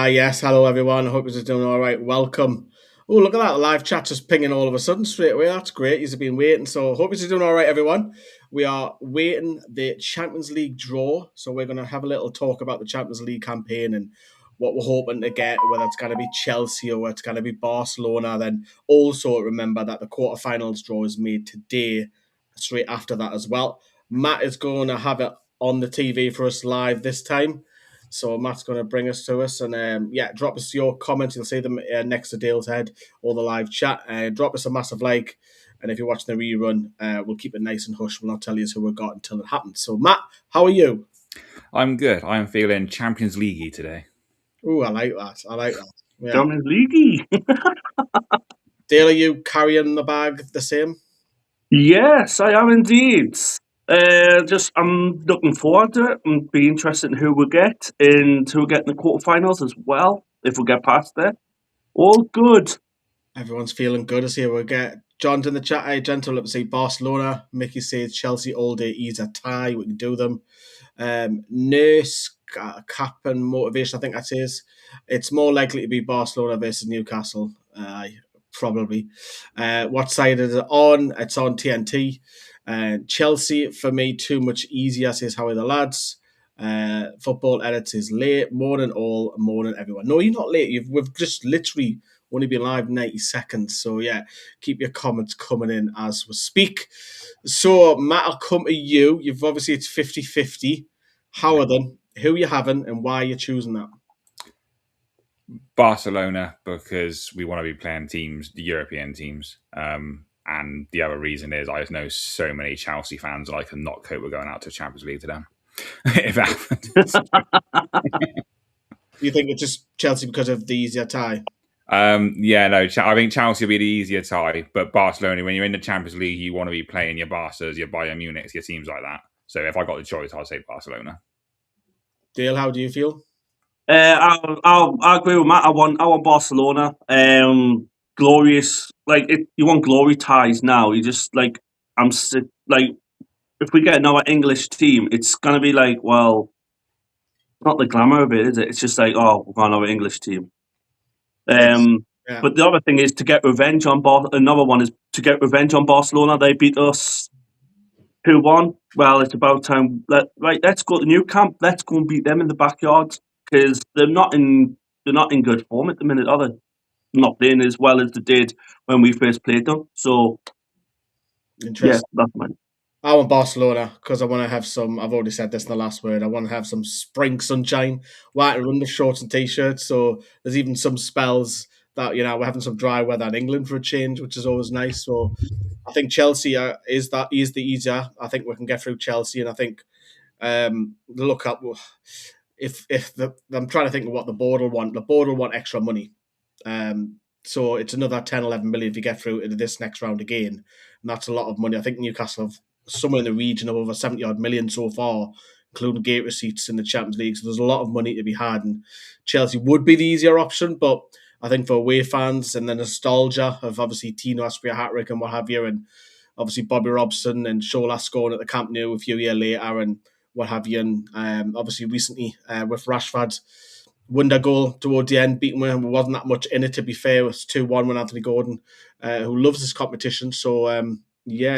Yes, hello everyone. I hope you're doing all right. Welcome. Oh, look at that. The live chat just pinging all of a sudden straight away. That's great. You've been waiting. So, hope you're doing all right, everyone. We are waiting the Champions League draw. So, we're going to have a little talk about the Champions League campaign and what we're hoping to get, whether it's going to be Chelsea or it's going to be Barcelona. Then, also remember that the quarterfinals draw is made today, straight after that as well. Matt is going to have it on the TV for us live this time. So Matt's going to bring us to us and drop us your comments. You'll see them next to Dale's head or the live chat. Drop us a massive like. And if you're watching the rerun, we'll keep it nice and hush. We'll not tell you who we got until it happens. So Matt, how are you? I'm good. I'm feeling Champions League-y today. Oh, I like that. Yeah. Champions League-y. Dale, are you carrying the bag the same? Yes, I am indeed. I'm looking forward to it and be interested in who we get and who we get in the quarterfinals as well, if we get past there. All good. Everyone's feeling good. I see we'll get John's in the chat. Hey, gentle, let's see Barcelona. Mickey says Chelsea all day. He's a tie. We can do them. Nurse, cap and motivation, I think that is. It's more likely to be Barcelona versus Newcastle. Probably. What side is it on? It's on TNT. Chelsea, for me, too much easier, says how are the lads. Football edits is late. Morning all, morning everyone. No, you're not late. We've just literally only been live 90 seconds. So, yeah, keep your comments coming in as we speak. So, Matt, I'll come to you. You've obviously, it's 50-50. How are them? Who are you having and why are you choosing that? Barcelona, because we want to be playing teams, the European teams. And the other reason is I just know so many Chelsea fans and I cannot cope with going out to Champions League to them. If that happens. You think it's just Chelsea because of the easier tie? I think Chelsea will be the easier tie, but Barcelona, when you're in the Champions League, you want to be playing your Barças, your Bayern Munichs, your teams like that. So if I got the choice, I'd say Barcelona. Dale, how do you feel? I'll agree with Matt. I want Barcelona. Glorious, you want glory ties now. You just if we get another English team, it's gonna be not the glamour of it, is it? It's just we've got another English team. But the other thing is to get revenge on another one is to get revenge on Barcelona. They beat us 2-1. Well, it's about time. Let's go to New Camp. Let's go and beat them in the backyard because they're not in good form at the minute, are they? Not playing as well as they did when we first played them. So, interesting. Yeah, that's mine. I want Barcelona because I want to have some. I've already said this in the last word. I want to have some spring sunshine, white and under shorts and t-shirts. So there's even some spells that we're having some dry weather in England for a change, which is always nice. So I think Chelsea is the easier. I think we can get through Chelsea, and I think look up I'm trying to think of what the board will want. The board will want extra money. So it's another 10, 11 million if you get through into this next round again. And that's a lot of money. I think Newcastle have somewhere in the region of over 70-odd million so far, including gate receipts in the Champions League. So there's a lot of money to be had. And Chelsea would be the easier option. But I think for away fans and the nostalgia of obviously Tino Aspria hat-trick and what have you, and obviously Bobby Robson and Shola scoring at the Camp Nou a few years later and what have you. And obviously recently with Rashford's wonder goal towards the end, beating him. There wasn't that much in it, to be fair. It was 2-1 when Anthony Gordon, who loves this competition. So,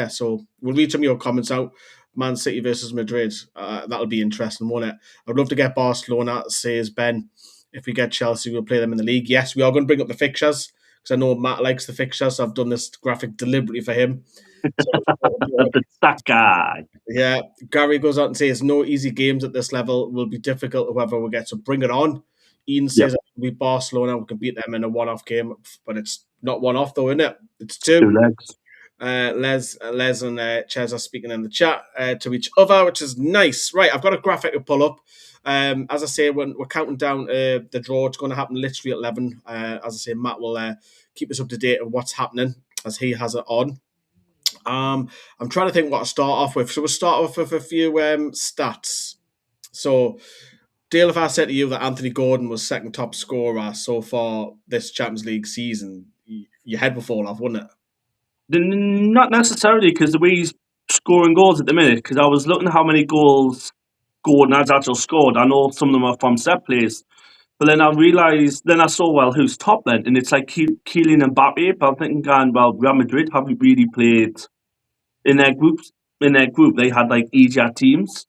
so we'll read some of your comments out. Man City versus Madrid. That'll be interesting, won't it? I'd love to get Barcelona, says Ben. If we get Chelsea, we'll play them in the league. Yes, we are going to bring up the fixtures because I know Matt likes the fixtures. So I've done this graphic deliberately for him. That guy. Yeah, Gary goes out and says no easy games at this level. Will be difficult, whoever we get. So bring it on. Ian says it will be Barcelona. We can beat them in a one-off game, but it's not one-off though, isn't it? It's two. 2 legs. Les and Ches are speaking in the chat to each other, which is nice. Right, I've got a graphic to pull up. As I say, when we're counting down the draw, it's going to happen literally at 11. As I say, Matt will keep us up to date on what's happening as he has it on. I'm trying to think what to start off with. So we'll start off with a few stats. So, Dale, if I said to you that Anthony Gordon was second top scorer so far this Champions League season, your head will fall off, wouldn't it? Not necessarily, because the way he's scoring goals at the minute, because I was looking at how many goals Gordon has actually scored. I know some of them are from set plays. But then I realised, then I saw, well, who's top then? And it's like Kylian and Mbappe. But I'm thinking, well, Real Madrid haven't really played in their groups. In their group, they had like easier teams.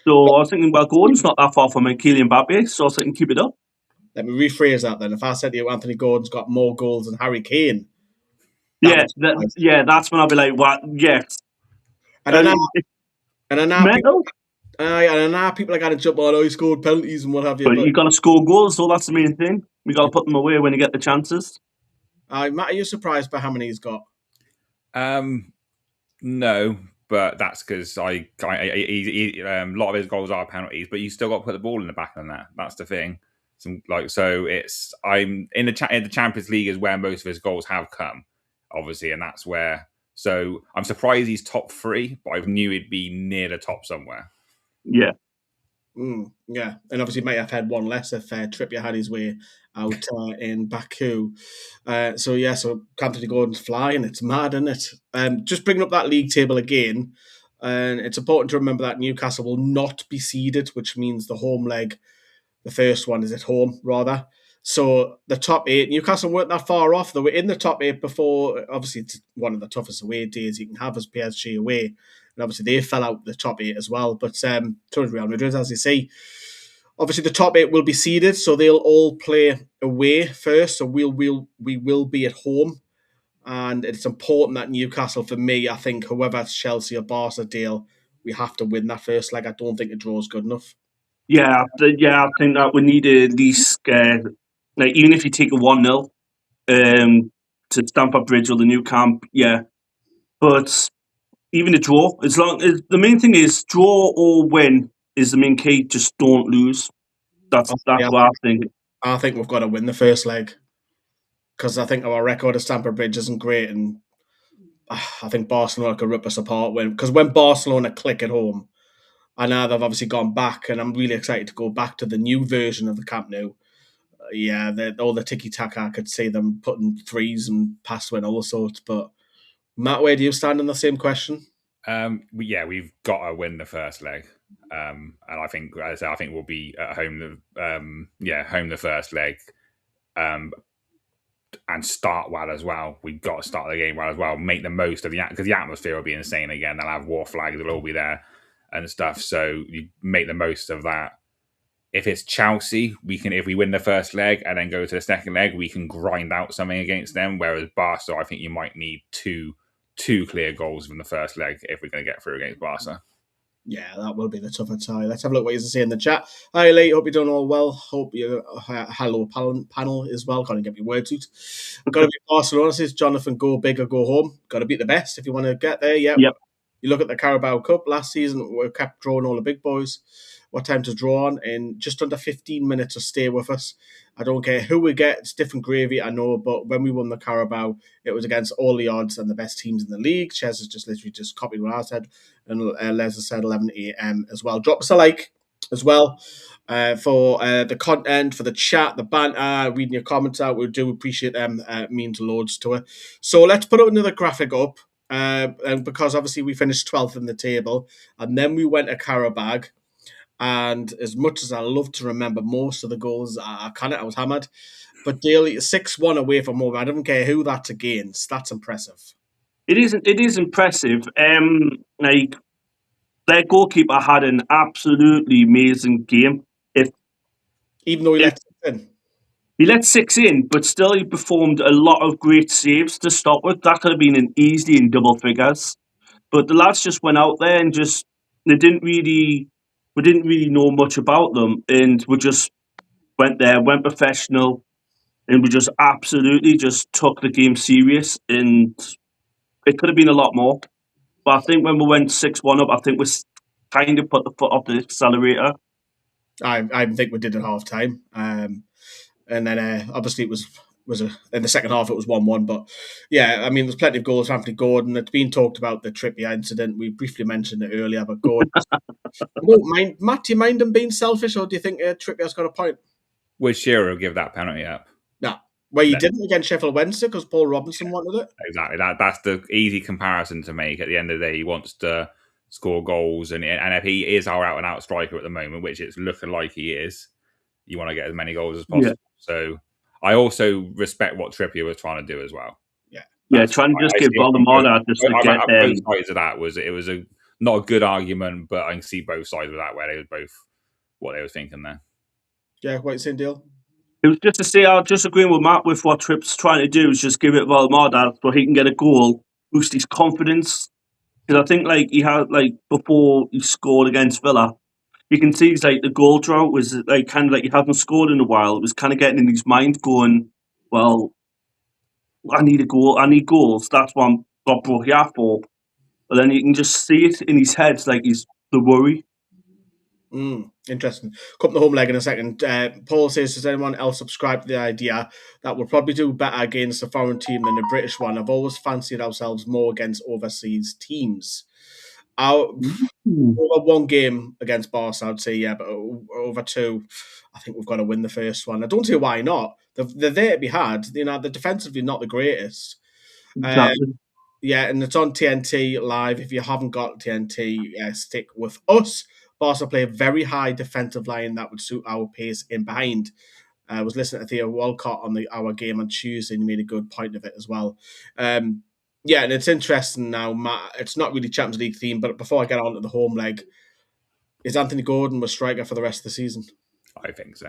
So I was thinking, well, Gordon's not that far from Kylian Mbappe, so I was thinking, keep it up. Let me rephrase that then. If I said to you Anthony Gordon's got more goals than Harry Kane, That's when I'll be like, what? Yes. And then mental. And now people are going to jump on, he scored penalties and what have you. But you got to score goals, so that's the main thing. We got to put them away when you get the chances. Matt, are you surprised by how many he's got? No, but that's because a lot of his goals are penalties, but you still got to put the ball in the back of the net. That's the thing. I'm in the Champions League is where most of his goals have come, obviously, and that's where. So I'm surprised he's top 3, but I knew he'd be near the top somewhere. Yeah. Yeah, and obviously might have had one less if Trippier had his way out in Baku. So Anthony Gordon's flying. It's mad, isn't it? Just bringing up that league table again, and it's important to remember that Newcastle will not be seeded, which means the home leg, the first one, is at home, rather. So the top 8, Newcastle weren't that far off. They were in the top 8 before. Obviously, it's one of the toughest away days you can have as PSG away. And obviously, they fell out the top 8 as well. But so did Real Madrid, as you see. Obviously, the top 8 will be seeded, so they'll all play away first. So we will be at home. And it's important that Newcastle, for me, I think whoever it's Chelsea or Barca deal, we have to win that first leg. I don't think a draw is good enough. Yeah, I think that we need to at least, even if you take a 1-0 to Stamford Bridge or the new camp, yeah. But even a draw, as long as the main thing is draw or win is the main key. Just don't lose. That's what I think. I think we've got to win the first leg because I think our record at Stamford Bridge isn't great, and I think Barcelona could rip us apart because when Barcelona click at home. And now they've obviously gone back, and I'm really excited to go back to the new version of the Camp Nou. All the tiki-taka, I could see them putting threes and passing and all sorts. But Matt, where do you stand on the same question? We've got to win the first leg. And I think, as I say, I think we'll be at home. Home the first leg, and start well as well. We've got to start the game well as well. Make the most of because the atmosphere will be insane again. They'll have war flags. They'll all be there. And stuff, so you make the most of that. If it's Chelsea, if we win the first leg and then go to the second leg, we can grind out something against them. Whereas Barca, I think you might need two clear goals from the first leg if we're going to get through against Barca. Yeah, that will be the tougher tie. Let's have a look what you say in the chat. Hi, Lee. Hope you're doing all well. Hope your hello panel as well. Can't get my words out. Got to be Barcelona. Says Jonathan, go big or go home. Got to beat the best if you want to get there. Yeah. Yep. You look at the Carabao Cup last season, we kept drawing all the big boys. What time to draw on? In just under 15 minutes to stay with us. I don't care who we get. It's different gravy, I know. But when we won the Carabao, it was against all the odds and the best teams in the league. Chez has just literally just copied what I said. And Les has said 11 a.m. as well. Drop us a like as well for the content, for the chat, the banter, reading your comments out. We do appreciate them. Means loads to it. So let's put another graphic up. And because obviously we finished 12th in the table, and then we went to Karabag, and as much as I love to remember most of the goals, I was hammered. But daily 6-1 away from home. I don't care who that's against. That's impressive. It is impressive. Their goalkeeper had an absolutely amazing game. Even though he let 6 in. He let 6 in, but still he performed a lot of great saves to start with. That could have been an easy in double figures. But the lads just went out there and we didn't really know much about them. And we just went there, went professional, and we just absolutely just took the game serious. And it could have been a lot more. But I think when we went 6-1 up, I think we kind of put the foot off the accelerator. I think we did at half time. And then obviously it was in the second half it was 1-1. But yeah, I mean there's plenty of goals for Anthony Gordon. It's been talked about the Trippier incident. We briefly mentioned it earlier, but Gordon. I don't mind. Matt, do you mind him being selfish, or do you think Trippier's got a point? Would Shearer give that penalty up? No. Well, you didn't against Sheffield Wednesday because Paul Robinson wanted it. Exactly. That's the easy comparison to make. At the end of the day, he wants to score goals, and if he is our out-and-out striker at the moment, which it's looking like he is, you want to get as many goals as possible. Yeah. So I also respect what Trippier was trying to do as well. Yeah, trying to just give Valdemar just to get both sides of that. It was not a good argument, but I can see both sides of that where they were both what they were thinking there. Yeah, what you saying, Dale? It was just to say, I'm just agreeing with Matt with what Tripp's trying to do is just give it Valdemar so he can get a goal, boost his confidence. Because I think he had before he scored against Villa, you can see the goal drought was kind of he hasn't scored in a while. It was kind of getting in his mind, going, well, I need a goal. I need goals. That's what I'm got brought here for. But then you can just see it in his head, he's the worry. Interesting. Come to the home leg in a second. Paul says, does anyone else subscribe to the idea that we'll probably do better against a foreign team than a British one? I've always fancied ourselves more against overseas teams. Over one game against Barca, I'd say, yeah, but over two, I think we've got to win the first one. I don't see why not. They're there to be had. They're defensively not the greatest. Exactly. Yeah, and it's on TNT live. If you haven't got TNT, stick with us. Barca play a very high defensive line that would suit our pace in behind. I was listening to Theo Walcott on our game on Tuesday, and he made a good point of it as well. Yeah, and it's interesting now, Matt. It's not really Champions League theme, but before I get on to the home leg, is Anthony Gordon a striker for the rest of the season? I think so.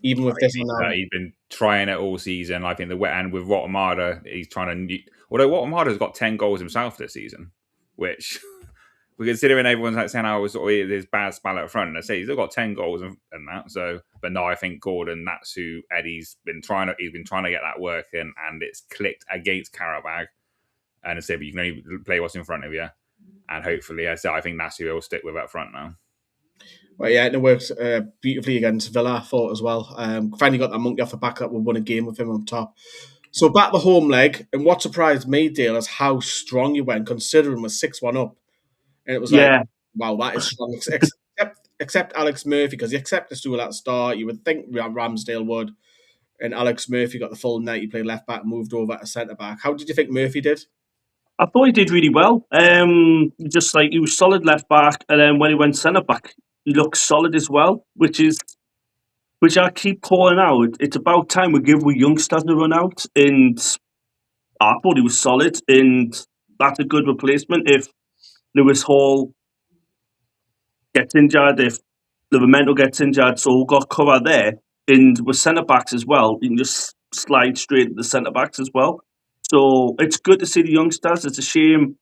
Even with this one now, he's been trying it all season. I think and with Rotamada, he's trying to. Although Rotamada's got 10 goals himself this season, which we're considering everyone's saying I was this bad spell at front. And I say he's still got 10 goals and that. So, but no, I think Gordon. That's who Eddie's been trying to. He's been trying to get that working, and it's clicked against Karabag. And I said, but you can only play what's in front of you, and hopefully, I think that's who he'll stick with up front now. Well, yeah, and it worked beautifully against Villa, I thought, as well. Finally got that monkey off the back that we won a game with him on top. So back the home leg, and what surprised me, Dale, is how strong you went, considering we're 6-1 up. And it was wow, that is strong. Except Alex Murphy, because you accept us to that start. You would think Ramsdale would. And Alex Murphy got the full net. He played left back, moved over to centre back. How did you think Murphy did? I thought he did really well. Just he was solid left back, and then when he went centre back, he looked solid as well, which I keep calling out. It's about time we give our youngsters a run out, and I thought he was solid, and that's a good replacement if Lewis Hall gets injured, if Livramento gets injured, so we've got cover there, and with centre backs as well, you can just slide straight to the centre backs as well. So it's good to see the youngsters. It's a shame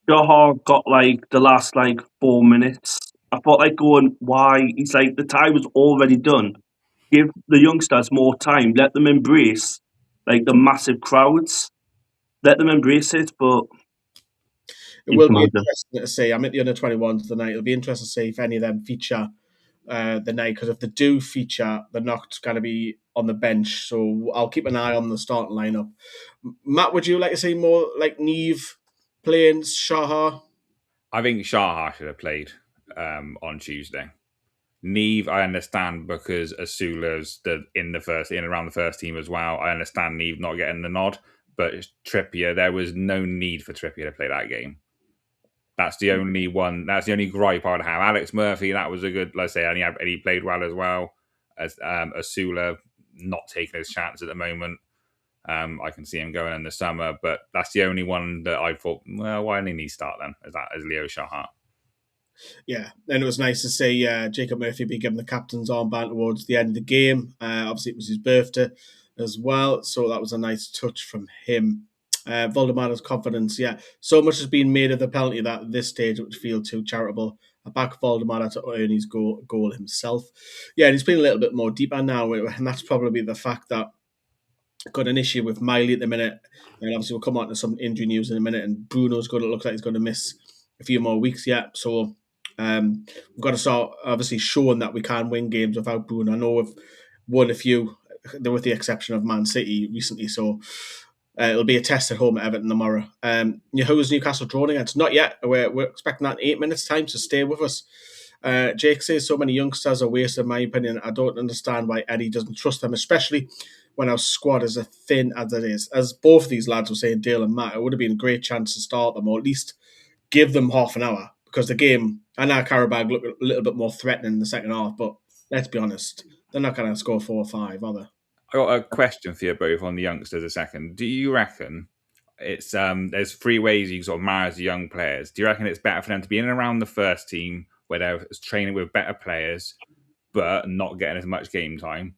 Johar got the last 4 minutes. I thought going, why? He's the tie was already done. Give the youngsters more time. Let them embrace the massive crowds. Let them embrace it, but it will be interesting to see. I'm at the under-21s tonight. It'll be interesting to see if any of them feature the night, because if they do feature, they're not going to be on the bench. So I'll keep an eye on the starting lineup. Matt, would you like to see more Neve playing Shahar? I think Shahar should have played on Tuesday. Neve, I understand because Asula's in around the first team as well. I understand Neve not getting the nod, but Trippier, there was no need for Trippier to play that game. That's the only one. That's the only gripe I'd have. Alex Murphy, that was a good. Let's say, and he played well as well. As Asula, not taking his chance at the moment. I can see him going in the summer, but that's the only one that I thought, well, why didn't he start then? As Leo Shahar? Yeah, and it was nice to see Jacob Murphy be given the captain's armband towards the end of the game. Obviously, it was his birthday as well, so that was a nice touch from him. Valdemar's confidence, yeah. So much has been made of the penalty that at this stage it would feel too charitable. I back Valdemar to earn his goal himself. Yeah, and he's playing a little bit more deeper now, and that's probably the fact that got an issue with Miley at the minute. And obviously we'll come on to some injury news in a minute, and Bruno's going to look like he's going to miss a few more weeks yet. So we've got to start obviously showing that we can win games without Bruno. I know we've won a few, with the exception of Man City recently, so it'll be a test at home at Everton tomorrow. Who's Newcastle drawn against? Not yet. We're expecting that in 8 minutes' time, so stay with us. Jake says so many youngsters are wasted, in my opinion. I don't understand why Eddie doesn't trust them, especially when our squad is as thin as it is. As both of these lads were saying, Dale and Matt, it would have been a great chance to start them, or at least give them half an hour. because the game, I know Karabag look a little bit more threatening in the second half, but let's be honest, they're not going to score 4 or 5, are they? I got a question for you both on the youngsters a second. Do you reckon it's there's 3 ways you can sort of manage the young players? Do you reckon it's better for them to be in and around the first team where they're training with better players but not getting as much game time?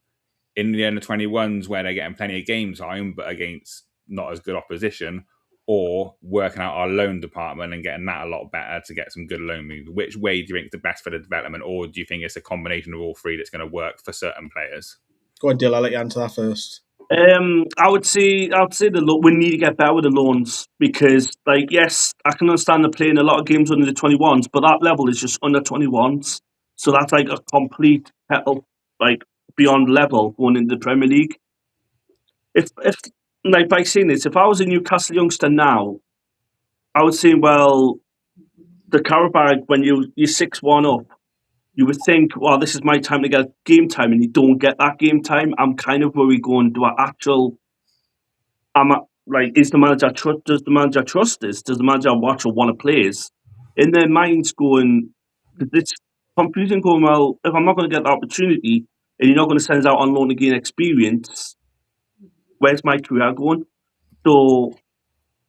In the under-21s where they're getting plenty of game time but against not as good opposition, or working out our loan department and getting that a lot better to get some good loan moves? Which way do you think is the best for the development, or do you think it's a combination of all 3 that's going to work for certain players? Go on, Dill, I'll let you answer that first. I would say we need to get better with the loans because, like, yes, I can understand they're playing a lot of games under the 21s, but that level is just under 21s, so that's like a complete kettle, like beyond level going into the Premier League. If like by saying this, if I was a Newcastle youngster now, I would say, well, the Karabag when you're 6-1 up, you would think, well, this is my time to get game time, and you don't get that game time. I'm kind of worried going, is the manager does the manager trust this? Does the manager watch or want to play this? In their minds going, it's confusing going, well, if I'm not going to get the opportunity and you're not going to send us out on loan to gain experience, where's my career going? So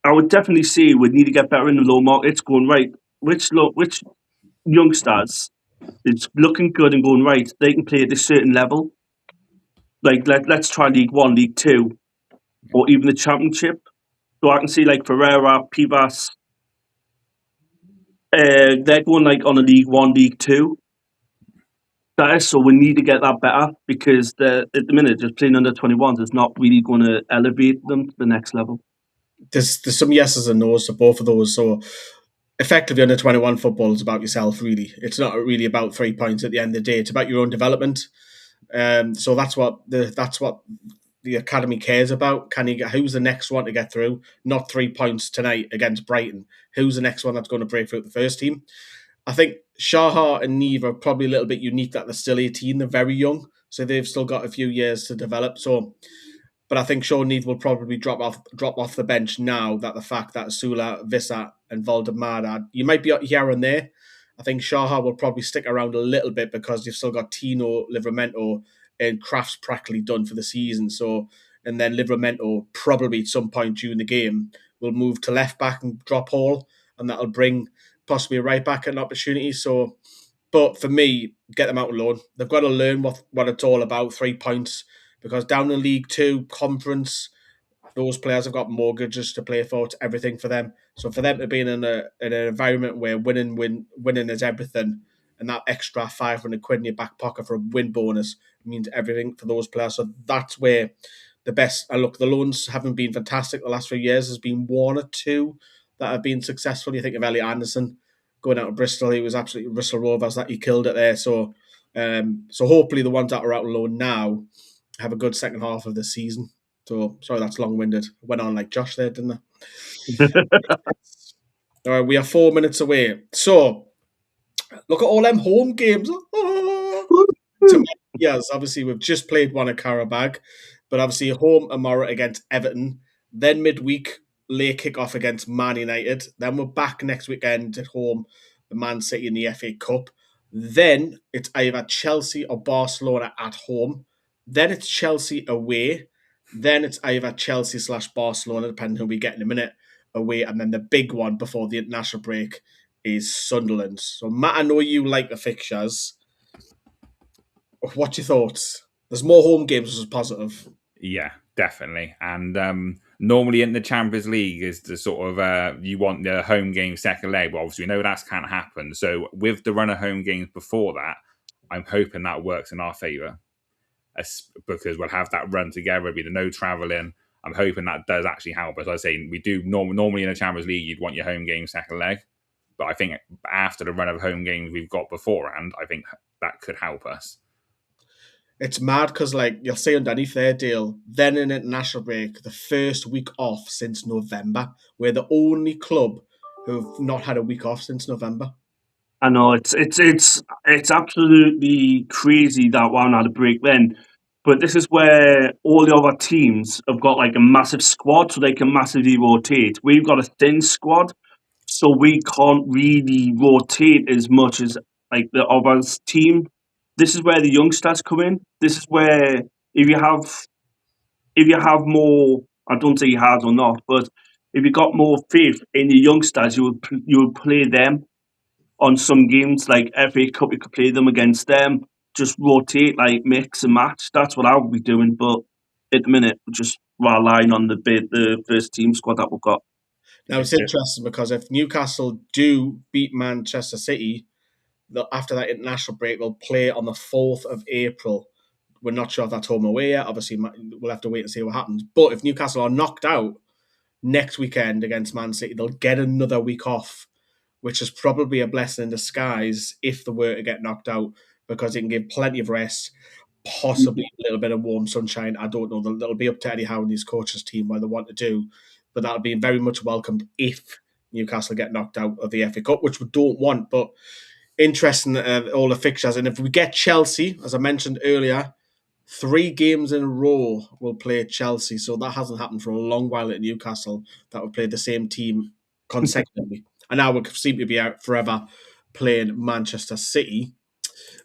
I would definitely say we need to get better in the low markets, going, right, which youngsters is looking good and going, right, they can play at this certain level. Like, let's try League 1, League 2, or even the Championship. So I can see, like, Ferreira, Pivas, they're going, like, on a League 1, League 2. So we need to get that better because at the minute, just playing under 21s is not really going to elevate them to the next level. There's some yeses and nos to both of those. So effectively, under 21 football is about yourself, really. It's not really about 3 points at the end of the day. It's about your own development. So that's what the academy cares about. Who's the next one to get through? Not 3 points tonight against Brighton. Who's the next one that's going to break through the first team? I think Shahar and Neve are probably a little bit unique that they're still 18. They're very young, so they've still got a few years to develop. But I think Sean Neve will probably drop off the bench now that the fact that Sula, Vissa and Valdemar, you might be here and there. I think Shahar will probably stick around a little bit because you've still got Tino, Livramento and Crafts practically done for the season. So, and then Livramento probably at some point during the game will move to left back and drop Hall, and that'll bring possibly a right back an opportunity. So, but for me, get them out on loan. They've got to learn what it's all about, 3 points, because down in League 2, Conference, those players have got mortgages to play for. It's everything for them. So for them to be in an environment where winning is everything, and that extra 500 quid in your back pocket for a win bonus means everything for those players. So that's where the best. And look, the loans haven't been fantastic the last few years. There's been 1 or 2 that have been successful. You think of Elliot Anderson going out of Bristol. He was absolutely Bristol Rovers that he killed it there. So hopefully the ones that are out on loan now have a good second half of the season. So, sorry, that's long-winded. Went on like Josh there, didn't I? All right, we are 4 minutes away. So, look at all them home games. Yes, obviously, we've just played one at Karabag, but obviously home tomorrow against Everton. Then midweek, late kick-off against Man United. Then we're back next weekend at home, the Man City in the FA Cup. Then it's either Chelsea or Barcelona at home. Then it's Chelsea away. Then it's either Chelsea/Barcelona, depending who we get in a minute, away. And then the big one before the international break is Sunderland. So, Matt, I know you like the fixtures. What's your thoughts? There's more home games, which is positive. Yeah, definitely. And normally in the Champions League is the sort of, you want the home game second leg, but obviously we know that can't happen. So with the run of home games before that, I'm hoping that works in our favour. Because we'll have that run together, it'll be the no travelling. I'm hoping that does actually help. As I say, we do normally in the Champions League, you'd want your home game second leg. But I think after the run of home games we've got beforehand, I think that could help us. It's mad because, like, you'll see underneath their deal, then in international break, the first week off since November. We're the only club who've not had a week off since November. I know it's absolutely crazy that one had a break then, but this is where all the other teams have got like a massive squad, so they can massively rotate. We've got a thin squad, so we can't really rotate as much as like the other team. This is where the youngsters come in. This is where if you have more, I don't say you have or not, but if you got more faith in your youngsters, you would play them on some games like FA Cup. You could play them against them. Just rotate, like mix and match. That's what I would be doing. But at the minute, we're just relying on the first team squad that we've got. Now it's interesting because if Newcastle do beat Manchester City, after that international break, they'll play on the 4th of April. We're not sure if that's home or away yet. Obviously, we'll have to wait and see what happens. But if Newcastle are knocked out next weekend against Man City, they'll get another week off, which is probably a blessing in disguise if they were to get knocked out, because it can give plenty of rest, possibly a little bit of warm sunshine. I don't know. That'll be up to Eddie Howe and his coaches team what they want to do, but that'll be very much welcomed if Newcastle get knocked out of the FA Cup, which we don't want. But interesting, all the fixtures. And if we get Chelsea, as I mentioned earlier, 3 games in a row will play Chelsea. So that hasn't happened for a long while at Newcastle, that would play the same team consecutively. And now we seem to be out forever playing Manchester City.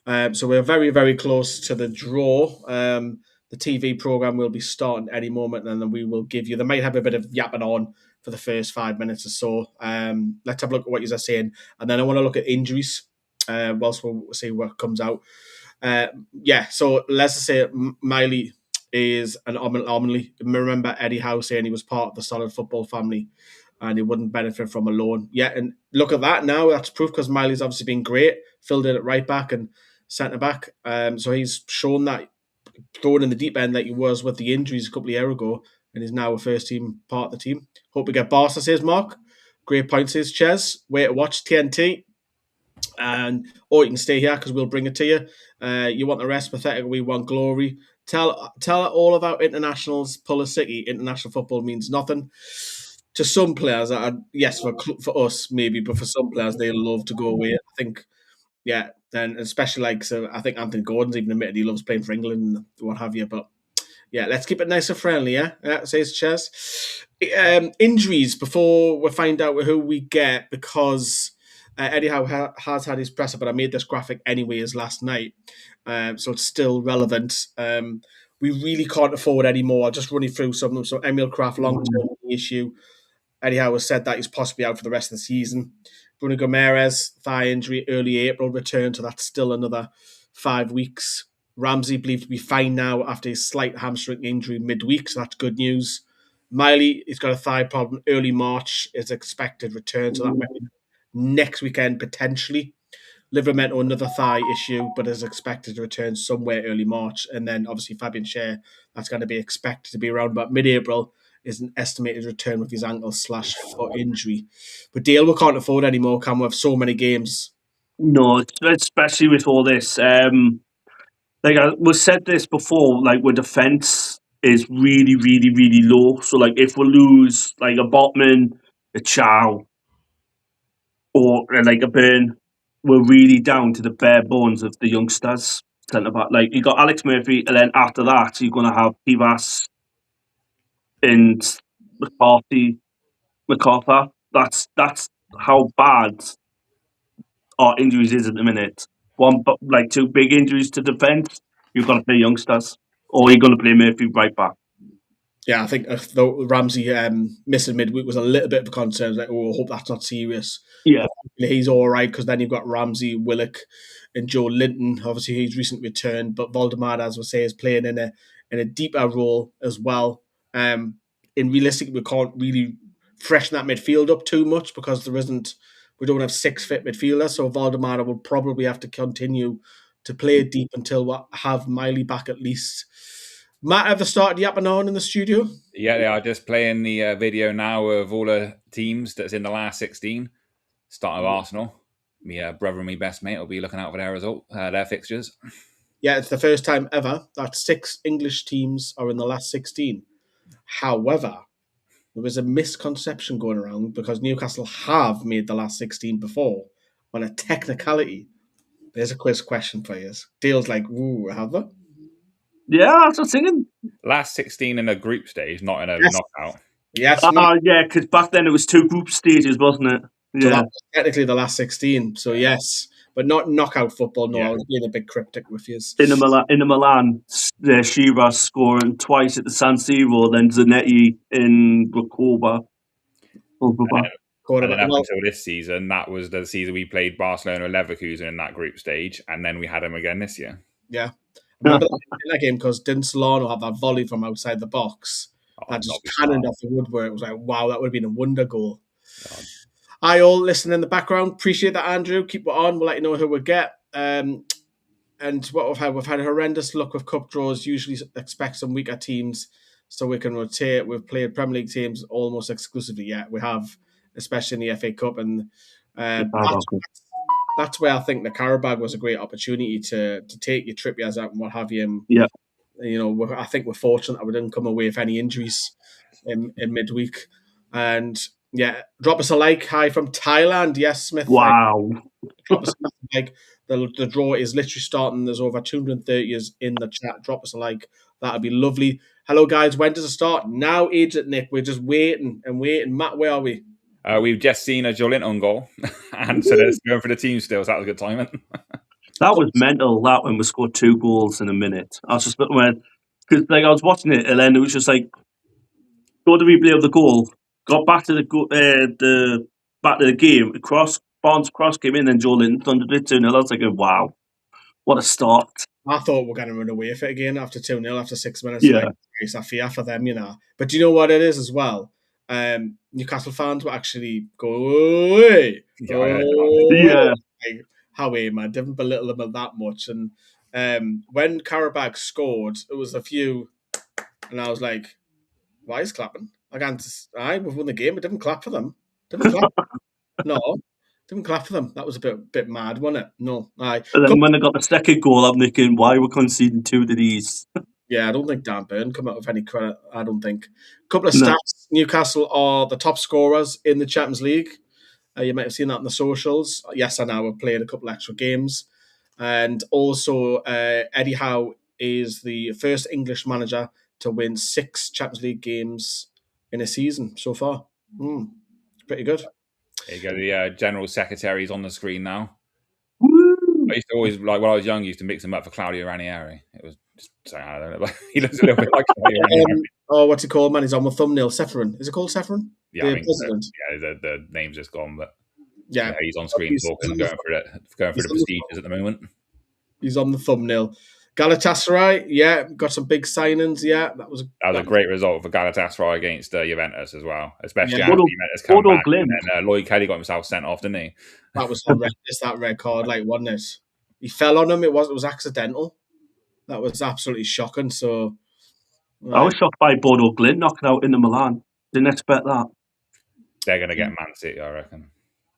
So we're very, very close to the draw. The TV programme will be starting any moment, and then we will give you... They might have a bit of yapping on for the first 5 minutes or so. Let's have a look at what you're saying. And then I want to look at injuries whilst we'll see what comes out. So let's just say Miley is an anomaly. Remember Eddie Howe saying he was part of the solid football family and he wouldn't benefit from a loan. Yeah, and look at that now. That's proof, because Miley's obviously been great, filled in at right back and centre back. So he's shown that thrown in the deep end like he was with the injuries a couple of years ago, and is now a first team part of the team. Hope we get Barca, says Mark. Great point, says Ches. Way to watch TNT. Or you can stay here because we'll bring it to you. You want the rest? Pathetic. We want glory. Tell all of our internationals, pull a City. International football means nothing to some players. Yes, for us maybe, but for some players they love to go away. I think, yeah, and especially I think Anthony Gordon's even admitted he loves playing for England and what have you. But yeah, let's keep it nice and friendly. Yeah, says Ches. Injuries before we find out who we get, because Eddie Howe has had his presser, but I made this graphic anyways last night, so it's still relevant. We really can't afford any more. I'll just run you through some of them. So Emil Kraft, long-term issue. Eddie Howe has said that he's possibly out for the rest of the season. Bruno Gomes, thigh injury, early April return, so that's still another 5 weeks. Ramsey believed to be fine now after his slight hamstring injury midweek, so that's good news. Miley, he's got a thigh problem. Early March is expected return, so that might be next weekend potentially. Livramento, another thigh issue, but is expected to return somewhere early March. And then obviously Fabian Schär, that's going to be expected to be around about mid-April, is an estimated return with his ankle/foot injury. But Dale, we can't afford anymore, can we? Have so many games. No, especially with all this. We said this before, like, our defence is really, really, really low. So, like, if we lose, like, a Botman, a Chow, or, like, a Burn, we're really down to the bare bones of the youngsters. Centre-back. Like, you got Alex Murphy, and then after that, you're going to have Pivas and MacArthur. That's how bad our injuries is at the minute. Like 2 big injuries to defence, you've got to play youngsters, or you're going to play Murphy right back. Yeah, I think though Ramsey missing midweek was a little bit of a concern. Like, I hope that's not serious. Yeah, but he's all right, because then you've got Ramsey, Willock, and Joe Linton. Obviously, he's recently returned, but Voldemar, as we say, is playing in a deeper role as well. In realistic, we can't really freshen that midfield up too much, because we don't have 6 fit midfielders. So Voldemar will probably have to continue to play deep until we have Miley back at least. Matt, ever started yapping on in the studio? Yeah, they are just playing the video now of all the teams that's in the last 16. Starting with Arsenal. My brother and my best mate will be looking out for their fixtures. Yeah, it's the first time ever that 6 English teams are in the last 16. However, there was a misconception going around, because Newcastle have made the last 16 before on a technicality. There's a quiz question for you. Dale's like, ooh, have they? Yeah, that's what I'm thinking. Last 16 in a group stage, not in a knockout. Yes. Yeah, because back then it was 2 group stages, wasn't it? So Yeah. that was technically the last 16. So yes, but not knockout football. No, Yeah. I was being a bit cryptic with you. In the Milan, Shira scoring twice at the San Siro, then Zanetti in Recoba. And then up Well, until this season, that was the season we played Barcelona Leverkusen in that group stage, and then we had them again this year. yeah. I remember that game because didn't Solano have that volley from outside the box that just cannoned off the woodwork? It was like, wow, that would have been a wonder goal. God. Hi, all listening in the background. Appreciate that, Andrew. Keep it on. We'll let you know who we get. And what we've had a horrendous luck with cup draws. Usually expect some weaker teams so we can rotate. We've played Premier League teams almost exclusively. Yeah, we have, especially in the FA Cup. And that's where I think the Carabao was a great opportunity to take your Trippiers out and what have you. And, Yeah. you know, I think we're fortunate that we didn't come away with any injuries in midweek. And yeah, drop us a like. Hi from Thailand. Yes, Smith. Wow. Drop us a like. The draw is literally starting. There's over 230 in the chat. Drop us a like. That'd be lovely. Hello, guys. When does it start? Now, Agent Nick. We're just waiting and waiting. Matt, where are we? We've just seen a Jolinton goal, and so they're going for the team still. So that was a good timing. That was mental. That when we scored 2 goals in a minute. I was just looking because I was watching it, and then it was just like, go to replay of the goal, got back to the game. Barnes cross came in, and Jolinton thundered it 2-0. I was like, wow, what a start! I thought we were going to run away with it again after 2-0 after 6 minutes. Yeah. Like, it's a fear for them, you know. But do you know what it is as well? Newcastle fans were actually go away. Yeah. Like, how man, didn't belittle them that much. And when Karabakh scored, it was a few, and I was like, why is clapping? We've won the game, but didn't clap for them. Didn't clap. No. Didn't clap for them. That was a bit mad, wasn't it? No. And then when they got the second goal, I'm thinking, why are we conceding 2 to these? Yeah, I don't think Dan Burn come out with any credit. I don't think. Couple of stats. Newcastle are the top scorers in the Champions League. You might have seen that on the socials. Yes, I know. We've played a couple extra games. And also, Eddie Howe is the first English manager to win 6 Champions League games in a season so far. Pretty good. There you go. The general secretary's on the screen now. Woo! I used to always, like when I was young, used to mix him up for Claudio Ranieri. It was just, sorry, I don't know. He looks a little bit like Claudio Ranieri. What's he called, man? He's on the thumbnail. Seferin. Is it called Seferin? Yeah, the president. The name's just gone, but yeah, he's on screen talking and going through the procedures at the moment. He's on the thumbnail. Galatasaray, yeah, got some big signings. Yeah, that was a great result for Galatasaray against Juventus as well, especially after Juventus come back. And Lloyd Kelly got himself sent off, didn't he? That was horrendous. That red card, wasn't it? He fell on him. It was accidental. That was absolutely shocking. So I was shocked by Bodo Glimt knocking out Inter Milan. Didn't expect that. They're going to get Man City, I reckon.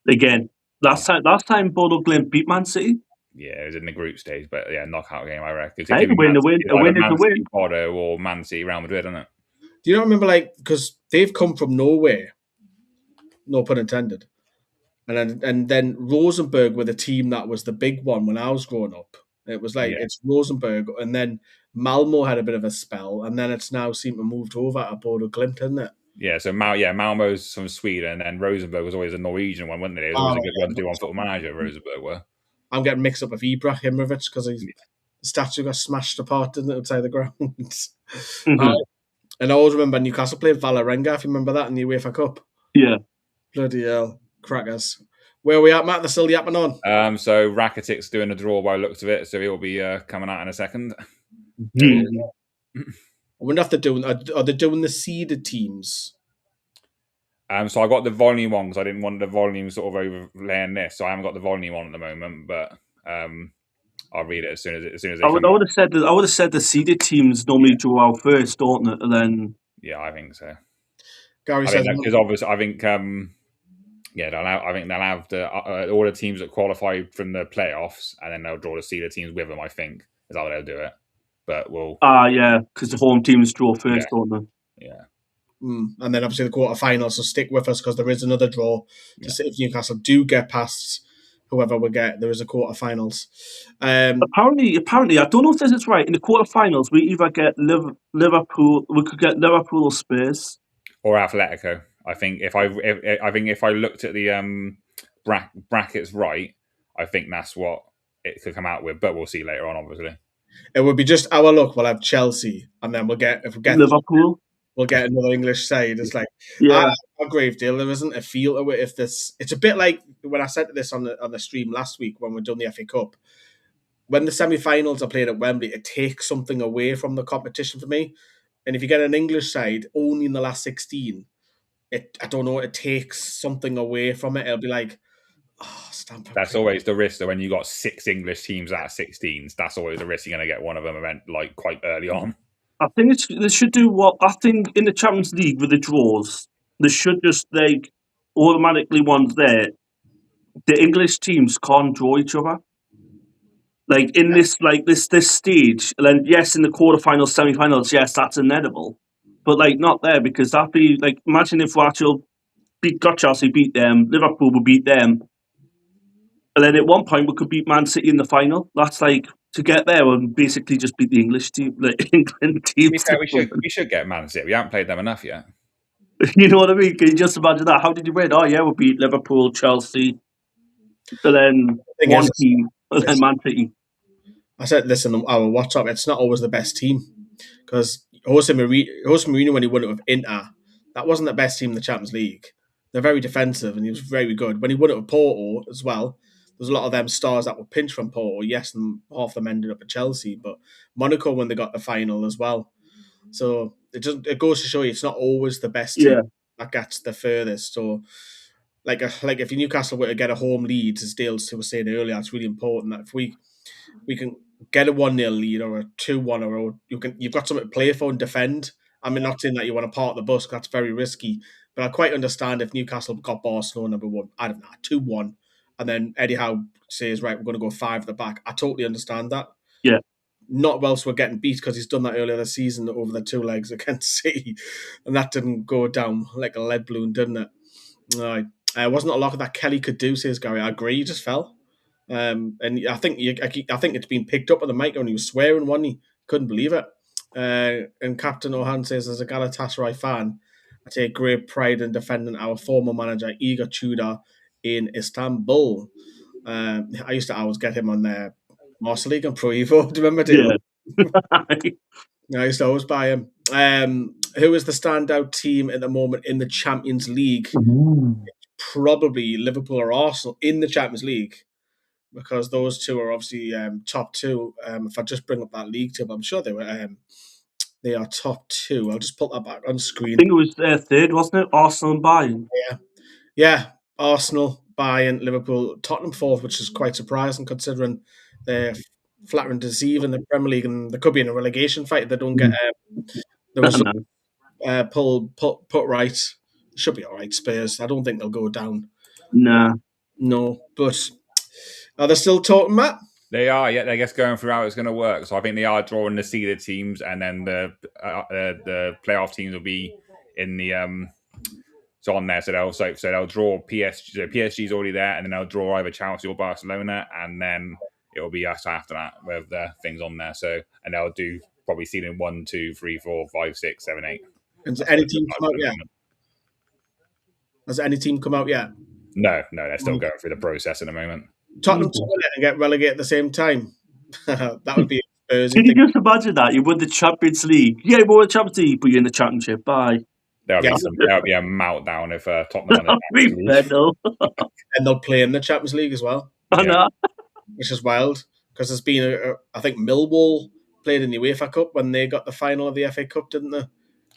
Again, last time Bodo Glimt beat Man City. Yeah, it was in the group stage, but yeah, knockout game, I reckon. Hey, a win is a win. Porto or Man City, Real Madrid, isn't it? Do you not remember, because they've come from nowhere, no pun intended, and then Rosenborg were the team that was the big one when I was growing up. It was it's Rosenborg, and then Malmo had a bit of a spell, and then it's now seemed to moved over to Bodo Glimt, isn't it? Yeah, so Malmo's from Sweden, and then Rosenborg was always a Norwegian one, wasn't it? It was always a good one to do on Football Manager, Rosenborg were. I'm getting mixed up with Ibrahimovic because the statue got smashed apart outside the ground. Mm-hmm. And I always remember Newcastle played Vålerenga, if you remember that, in the UEFA Cup. Yeah. Bloody hell. Crackers. Where are we at, Matt? They're still yapping on. So Rakitic's doing a draw by the looks of it, so he'll be coming out in a second. I wonder if are they doing the seeded teams? So I got the volume on because I didn't want the volume sort of overlaying this, so I haven't got the volume on at the moment. But I'll read it as soon as they. I would have said the seeded teams normally draw out first, don't they? And then yeah, I think so. Gary says because obviously I think they'll have all the teams that qualify from the playoffs, and then they'll draw the seeded teams with them. I think is how they'll do it. But we'll because the home teams draw first, don't they? Yeah. And then obviously the quarterfinals, so stick with us because there is another draw to see if Newcastle do get past whoever we get. There is a quarterfinals. Apparently, I don't know if this is right. In the quarterfinals, we either get Liverpool, we could get Liverpool or Spurs, or Atletico. I think if I looked at the brackets right, I think that's what it could come out with. But we'll see later on, obviously. It would be just our luck. We'll have Chelsea, and then if we get Liverpool. we'll get another English side. It's like Yeah. I agree with Dale. There isn't a feel to it. If this, it's a bit like when I said this on the stream last week when we done the FA Cup. When the semi-finals are played at Wembley, it takes something away from the competition for me. And if you get an English side only in the last 16, I don't know, it takes something away from it. It'll be like, Stamford. That's always the risk. That when you got 6 English teams out of 16s, that's always the risk. You're going to get one of them event like quite early on. I think they should do what I think in the Champions League with the draws. They should just like automatically ones there. The English teams can't draw each other. Like in this stage, and then yes, in the quarterfinals, semi-finals, yes, that's inedible, but like not there because that'd be like imagine if Rachel got Chelsea, beat them, Liverpool would beat them, and then at one point we could beat Man City in the final. That's like to get there and basically just beat the English team, like England teams. We should get Man City. We haven't played them enough yet. You know what I mean? Can you just imagine that? How did you win? Oh yeah, we beat Liverpool, Chelsea, and then one team, and then Man City. I said this in our WhatsApp. It's not always the best team because Jose Mourinho, when he won it with Inter, that wasn't the best team in the Champions League. They're very defensive, and he was very good. When he won it with Porto as well, there's a lot of them stars that were pinched from Porto. Yes, and half of them ended up at Chelsea, but Monaco when they got the final as well. So it goes to show you it's not always the best team that gets the furthest. So like if Newcastle were to get a home lead, as Dale was saying earlier, it's really important that if we can get a 1-0 lead or a 2-1 or you've got something to play for and defend. I mean, not saying that you want to park the bus, that's very risky. But I quite understand if Newcastle got Barcelona number 1, I don't know, 2-1, and then Eddie Howe says, right, we're going to go 5 at the back. I totally understand that. Yeah. Not whilst we're getting beat because he's done that earlier this season over the 2 legs against City. And that didn't go down like a lead balloon, didn't it? Right. Wasn't a lot that Kelly could do, says Gary. I agree, he just fell. And I think it's been picked up on the mic when he was swearing one. He couldn't believe it. And Captain Ohan says, as a Galatasaray fan, I take great pride in defending our former manager Igor Tudor in Istanbul. I used to always get him on there. Master League and Pro Evo. Do you remember? I used to always buy him. Who is the standout team at the moment in the Champions League? Probably Liverpool or Arsenal in the Champions League, because those two are obviously top 2. If I just bring up that league table, I'm sure they are top 2. I'll just put that back on screen. I think it was third, wasn't it? Arsenal and Bayern. Yeah. Arsenal, Bayern, Liverpool, Tottenham 4th, which is quite surprising considering they're flattering deceive in the Premier League, and they could be in a relegation fight if they don't get the result put right. Should be all right, Spurs. I don't think they'll go down. Nah. No, but are they still talking, Matt? They are, yeah. I guess going through how it's going to work. So I think they are drawing the seeded teams, and then the playoff teams will be in the so on there. So they'll draw PSG. So PSG's already there, and then they'll draw either Chelsea or Barcelona, and then it will be us after that with the things on there. So and they'll do probably seeding 1, 2, 3, 4, 5, 6, 7, 8. Has any team come out yet? Has any team come out yet? No, they're still going through the process at the moment. Tottenham to win it and get relegated at the same time. That would be Spurs. Can you just imagine that? You win the Champions League. Yeah, you won the Champions League, but you're in the Championship. Bye. There'll be a meltdown if Tottenham won the and they'll play in the Champions League as well. I know. Which is wild, because there's been, I think Millwall played in the UEFA Cup when they got the final of the FA Cup, didn't they?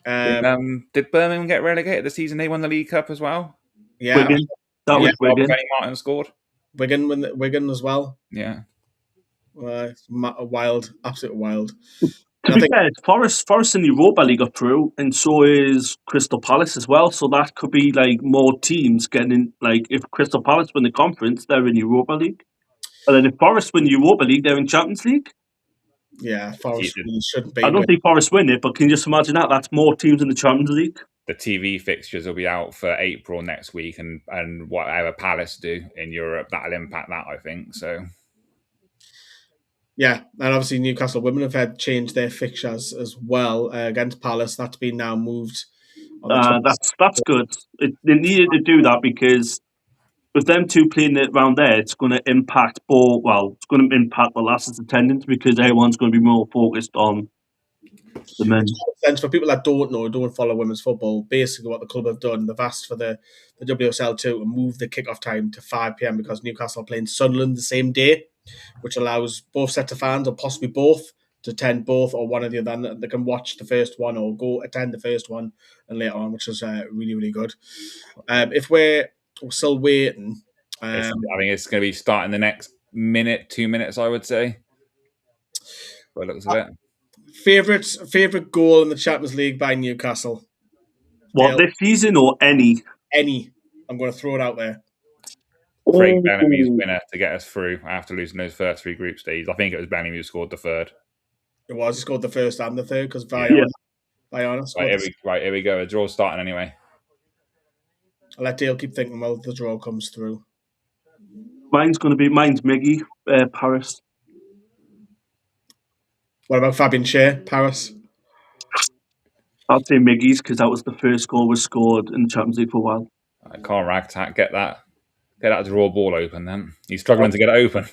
Did Birmingham get relegated the season they won the League Cup as well? Yeah. Wigan. That was Wigan. Kenny Martin scored. Wigan as well. Yeah. Wild. Absolutely wild. To be fair, Forest in the Europa League are through, and so is Crystal Palace as well. So that could be like more teams getting in. Like if Crystal Palace win the conference, they're in Europa League. And then if Forest win the Europa League, they're in Champions League. Yeah, Forest shouldn't be. I don't think Forest win it, but can you just imagine that? That's more teams in the Champions League. The TV fixtures will be out for April next week, and whatever Palace do in Europe, that'll impact that, I think. So. Yeah, and obviously Newcastle women have had changed their fixtures as well against Palace. That's been now moved That's good. They needed to do that because with them two playing it around there, it's going to impact it's going to impact the last attendance because everyone's going to be more focused on the men. Sense for people that don't follow women's football. Basically, what the club have done, they've asked for the WSL to move the kickoff time to 5 p.m. because Newcastle are playing Sunderland the same day, which allows both sets of fans, or possibly both, to attend both or one or the other. And they can watch the first one or go attend the first one and later on, which is really, really good. If we're still waiting, I think it's going to be starting the next 2 minutes, I would say. By the looks of it. Favorite goal in the Champions League by Newcastle? What, this season or any? Any. I'm going to throw it out there. Craig Bellamy's winner to get us through after losing those first 3 group stages. I think it was Bellamy who scored the third. It was. He scored the first and the third because Viana scored. Right, here we go. A draw's starting anyway. I'll let Dale keep thinking while the draw comes through. Mine's Miggy, Paris. What about Fabian Schär, Paris? I'd say Miggy's because that was the first goal was scored in the Champions League for a while. Carl Ragtack, get that draw ball open then. He's struggling to get it open.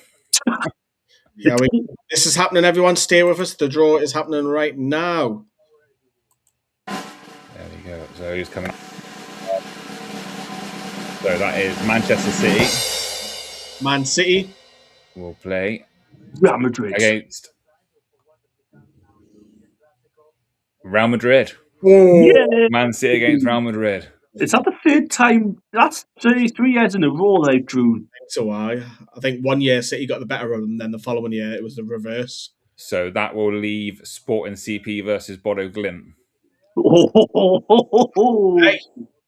This is happening, everyone. Stay with us. The draw is happening right now. There we go. So he's coming. So that is Manchester City. Man City will play Real Madrid against Real Madrid. Yeah. Man City against Real Madrid. Is that the third time? That's 33 years in a row they drew. So I think 1 year City got the better of them, then the following year it was the reverse. So that will leave Sporting CP versus Bodo Glimt. Hey,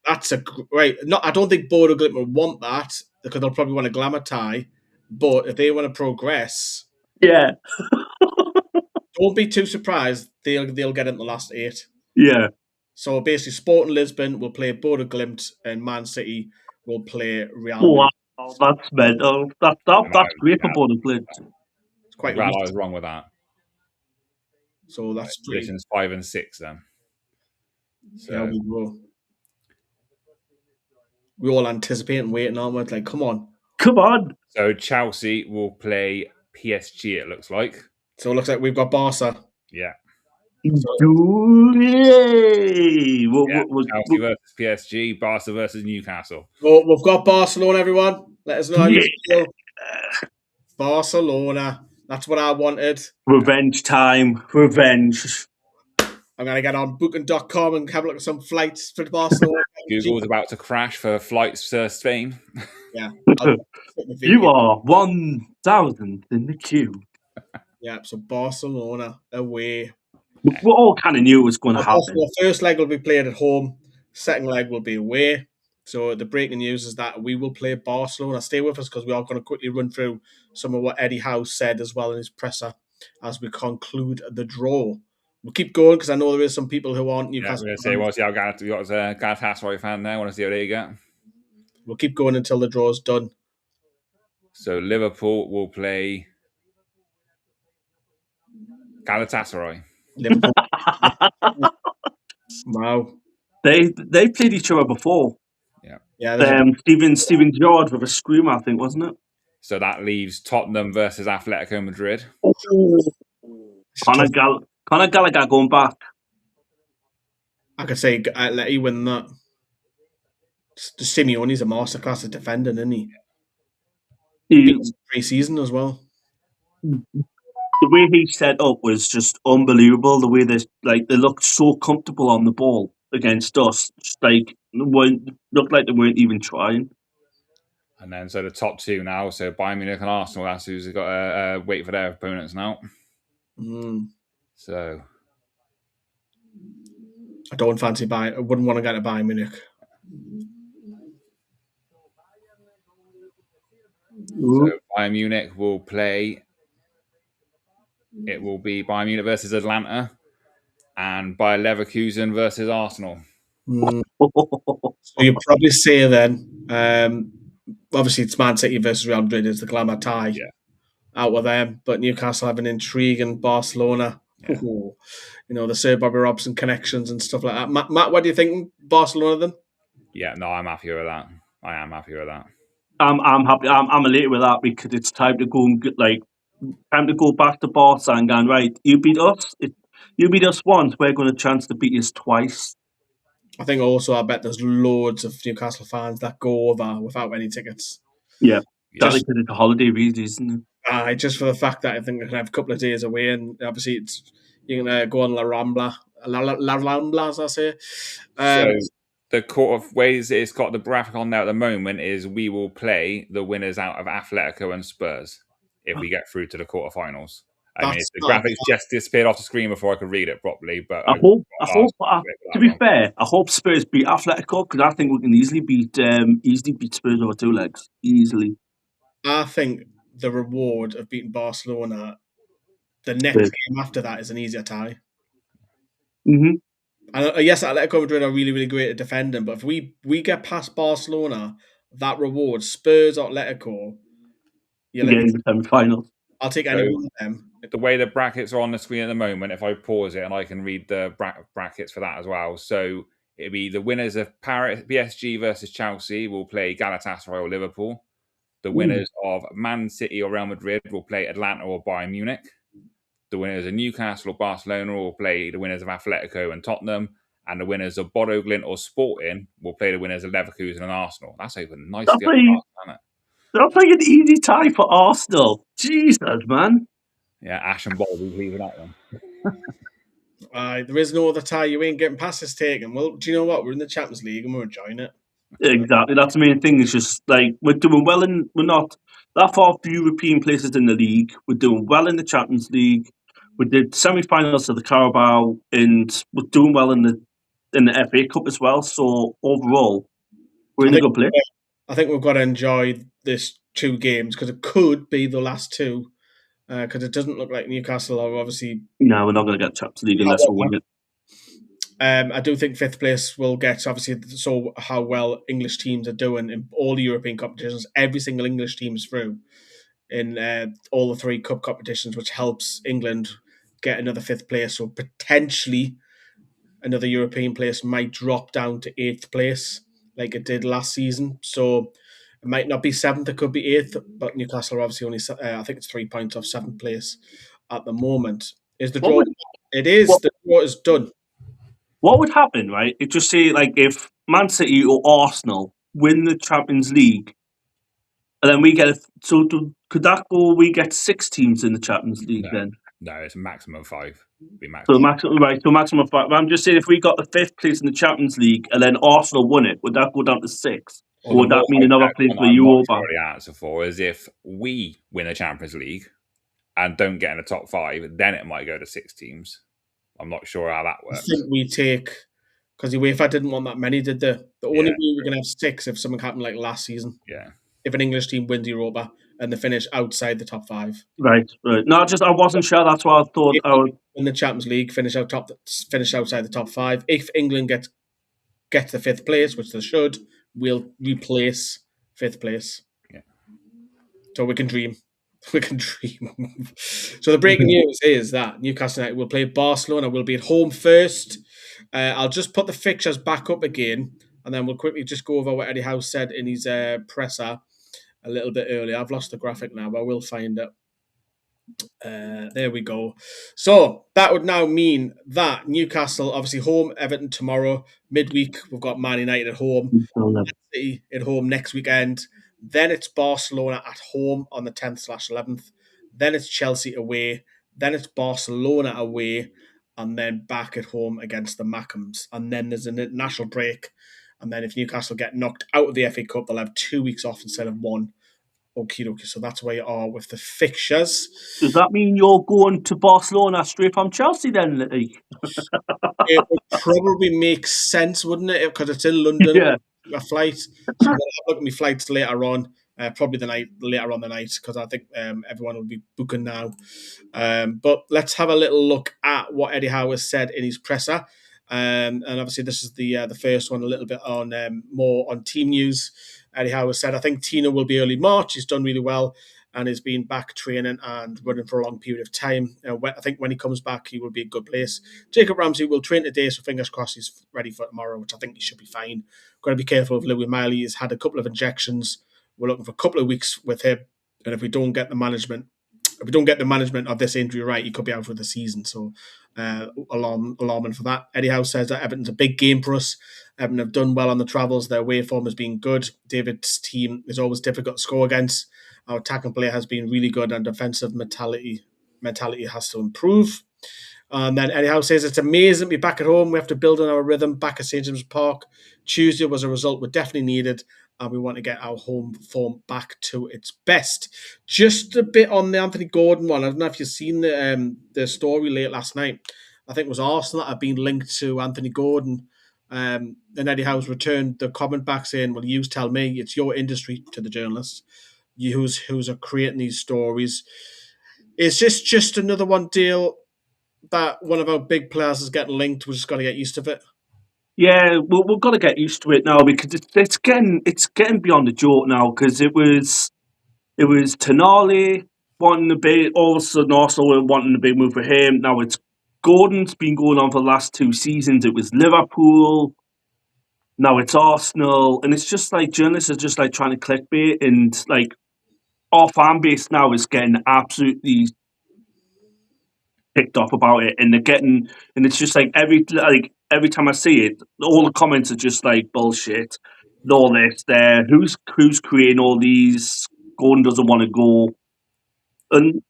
that's a great. I don't think Bodo Glimt will want that because they'll probably want a glamour tie. But if they want to progress, yeah, don't be too surprised. They'll get in the last 8. Yeah. So basically, Sporting Lisbon will play Bodo Glimt and Man City will play Real Madrid. Wow, that's mental. That's great for Bodo Glimt. It's quite. I was wrong with that. So that's positions 5 and 6 then. So yeah, we all anticipate and waiting on it. Like, come on. So Chelsea will play PSG. It looks like. So it looks like we've got Barca. Yeah. Chelsea versus PSG, Barca versus Newcastle. Well, we've got Barcelona, everyone. Let us know how you feel. Barcelona. That's what I wanted. Revenge time. Revenge. I'm going to get on booking.com and have a look at some flights for Barcelona. Google's about to crash for flights to Spain. Yeah. You are 1,000 in the queue. Yeah, so Barcelona away. We all kind of knew it was going to happen. The first leg will be played at home. Second leg will be away. So the breaking news is that we will play Barcelona. Stay with us because we are going to quickly run through some of what Eddie Howe said as well in his presser as we conclude the draw. We'll keep going because I know there is some people who aren't Newcastle. Yeah, we're going to see how Galatasaray fan there. I want to see how they get. We'll keep going until the draw's done. So Liverpool will play Galatasaray. Liverpool. Wow. They played each other before. Yeah. Steven Gerrard with a screamer, I think, wasn't it? So that leaves Tottenham versus Atletico Madrid. Conor Gallagher going back. I could say let you win that. Simeone's a masterclass at defending, isn't he? Pre-season as well. The way he set up was just unbelievable. The way they looked so comfortable on the ball against us, looked like they weren't even trying. And then so the top 2 now, so Bayern Munich and Arsenal. That's who's got to wait for their opponents now. So I don't fancy Bayern. I wouldn't want to get a Bayern Munich. So Bayern Munich will play. It will be Bayern Munich versus Atlanta and Bayer Leverkusen versus Arsenal. So you probably say then, obviously it's Man City versus Real Madrid is the glamour tie out with them, but Newcastle have an intriguing Barcelona Yeah. The Sir Bobby Robson connections and stuff like that. Matt, what do you think? Barcelona then? Yeah, no, I'm happy with that. I am happy with that. I'm happy. I'm elated with that because it's time to go and time to go back to Barca and going, right, you beat us. You beat us once. We're going to chance to beat you twice. I think also, I bet there's loads of Newcastle fans that go over without any tickets. Yeah, Yeah. that's because it's a holiday, really, isn't it? Just for the fact that I think they can have a couple of days away, and obviously you can go on La Rambla, as I say. So the quarter of ways it's got the graphic on there at the moment is we will play the winners out of Atletico and Spurs if we get through to the quarterfinals. I mean, the graphics just disappeared off the screen before I could read it properly. But to be fair, I hope Spurs beat Atletico because I think we can easily beat Spurs over 2 legs easily. I think the reward of beating Barcelona, the next game after that, is an easier tie. Mm-hmm. And yes, Atletico Madrid are really, really great at defending, but if we get past Barcelona, that reward, Spurs or Atletico, Get in the semi-finals. I'll take any one of them. The way the brackets are on the screen at the moment, if I pause it and I can read the brackets for that as well. So it'd be the winners of Paris, PSG versus Chelsea will play Galatasaray or Liverpool. The winners of Man City or Real Madrid will play Atlanta or Bayern Munich. The winners of Newcastle or Barcelona will play the winners of Atletico and Tottenham. And the winners of Bodo Glimt or Sporting will play the winners of Leverkusen and Arsenal. That's even nicely up, isn't it? That's like an easy tie for Arsenal. Jesus, man. Yeah, Ash and Ball will leave that one. There is no other tie. You ain't getting past this taken. Well, do you know what? We're in the Champions League and we're enjoying it. Exactly. That's the main thing. It's just like we're doing well we're not that far for European places in the league. We're doing well in the Champions League. We did semi-finals of the Carabao, and we're doing well in the FA Cup as well. So overall, we're in a good place. I think we've got to enjoy this 2 games because it could be the last 2. Because it doesn't look like Newcastle are obviously. No, we're not going to get Champions League unless we win it. I do think 5th place will get, obviously, so how well English teams are doing in all the European competitions. Every single English team is through in all the 3 cup competitions, which helps England get another 5th place. So potentially another European place might drop down to 8th place like it did last season. So it might not be 7th, it could be 8th, but Newcastle are obviously only, I think it's 3 points off 7th place at the moment. Is the draw? The draw is done. What would happen, right? It just say like if Man City or Arsenal win the Champions League, and then we get could that go? We get 6 teams in the Champions League then. No, it's a maximum of 5. So maximum of 5. I'm just saying, if we got the 5th place in the Champions League and then Arsenal won it, would that go down to 6? Or would that mean another place for Europa? The answer for is if we win the Champions League and don't get in the top 5, then it might go to 6 teams. I'm not sure how that works. I think we take, because UEFA didn't want that many, did they? The only way we're going to have 6 if something happened like last season. Yeah. If an English team wins Europa and they finish outside the top 5. Right. No, I wasn't sure. That's why I thought I would. In the Champions League, finish outside the top 5. If England gets the 5th place, which they should, we'll replace 5th place. Yeah. So we can dream. We can dream. So the breaking news is that Newcastle United will play Barcelona. We'll be at home first. I'll just put the fixtures back up again, and then we'll quickly just go over what Eddie Howe said in his presser a little bit earlier. I've lost the graphic now, but we'll find it. There we go. So that would now mean that Newcastle, obviously home, Everton tomorrow. Midweek, we've got Man United at home. Man City at home next weekend. Then it's Barcelona at home on the 10th/11th. Then it's Chelsea away. Then it's Barcelona away. And then back at home against the Magpies. And then there's an international break. And then if Newcastle get knocked out of the FA Cup, they'll have 2 weeks off instead of 1. Okie dokie. So that's where you are with the fixtures. Does that mean you're going to Barcelona straight from Chelsea then, Litty? It would probably make sense, wouldn't it? Because it's in London. Yeah. A flight. So I'll look at my flights later on. Probably later on the night, because I think everyone will be booking now. But let's have a little look at what Eddie Howe has said in his presser. And obviously this is the first one, a little bit on more on team news. Eddie Howe has said, I think Tino will be early March. He's done really well. and has been back training and running for a long period of time. I think when he comes back, he will be in good place. Jacob Ramsey will train today, so fingers crossed he's ready for tomorrow, which I think he should be fine. Got to be careful of Louis Miley. He's had a couple of injections. We're looking for a couple of weeks with him, and if we don't get the management of this injury right, he could be out for the season. So alarming for that. Eddie Howe says that Everton's a big game for us. Everton have done well on the travels. Their away form has been good. David's team is always difficult to score against. Our attacking play has been really good, and defensive mentality has to improve. And then Eddie Howe says it's amazing to be back at home. We have to build on our rhythm back at St James's Park. Tuesday was a result we definitely needed, and we want to get our home form back to its best. Just a bit on the Anthony Gordon one. I don't know if you've seen the story late last night. I think it was Arsenal that had been linked to Anthony Gordon. And Eddie Howe's returned the comment back saying, well, you tell me, it's your industry, to the journalists. You who's are creating these stories. Is this just another one deal that one of our big players is getting linked? We just got to get used to it. Yeah, we've got to get used to it now because it's getting beyond the joke now. Because it was Tonali wanting to be, all of a sudden Arsenal wanting to be moved for him. Now it's Gordon's been going on for the last 2 seasons. It was Liverpool. Now it's Arsenal, and it's just like journalists are just like trying to clickbait, and like our fan base now is getting absolutely picked off about it, and and it's just like every time I see it, all the comments are just like bullshit. All this there, who's creating all these? Gordon doesn't want to go, and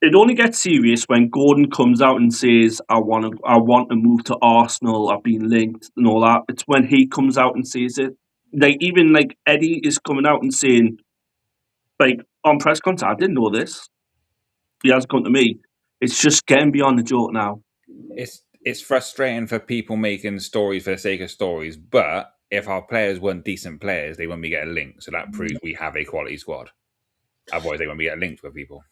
it only gets serious when Gordon comes out and says, I want to move to Arsenal, I've been linked and all that. It's when he comes out and says it. Like even like Eddie is coming out and saying, like on press conference, I didn't know this. He has come to me. It's just getting beyond the joke now. It's frustrating for people making stories for the sake of stories, but if our players weren't decent players, they wouldn't be getting linked. So that proves we have a quality squad. Otherwise, they won't be getting linked with people.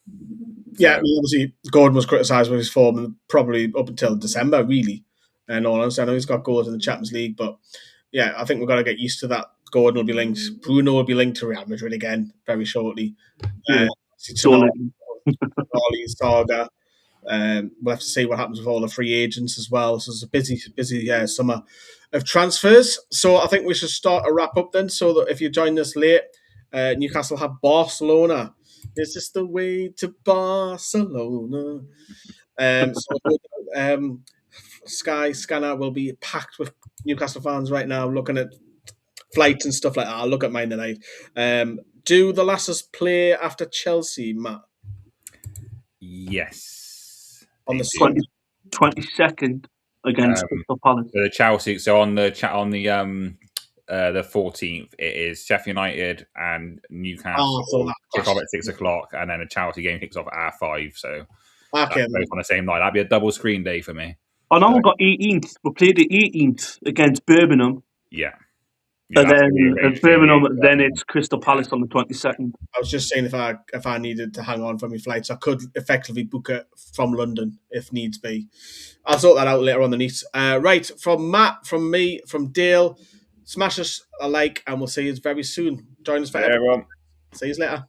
Yeah, I mean, obviously, Gordon was criticised with his form probably up until December, really. And all honestly, I know he's got goals in the Champions League, but yeah, I think we've got to get used to that. Gordon will be linked. Bruno will be linked to Real Madrid again very shortly. Yeah. Saga. We'll have to see what happens with all the free agents as well. So it's a busy summer of transfers. So I think we should start a wrap up then. So that if you join us late, Newcastle have Barcelona. Is this the way to Barcelona? Sky Scanner will be packed with Newcastle fans right now, looking at flights and stuff like that. I'll look at mine tonight. Do the Lasses play after Chelsea, Matt? Yes. On the 22nd against Crystal Palace. The Chelsea. So on the 14th, it is Sheffield United and Newcastle kick off at 6 o'clock, and then a Chelsea game kicks off at 5. So both on the same night. That'd be a double screen day for me. Oh no, we've got 18th. We played the 18th against Birmingham. Yeah. And then at Birmingham, then it's Crystal Palace on the 22nd. I was just saying if I needed to hang on for my flights, I could effectively book it from London if needs be. I'll sort that out later on the news. Right, from Matt, from me, from Dale, smash us a like, and we'll see you very soon. Join us for everyone. See you later.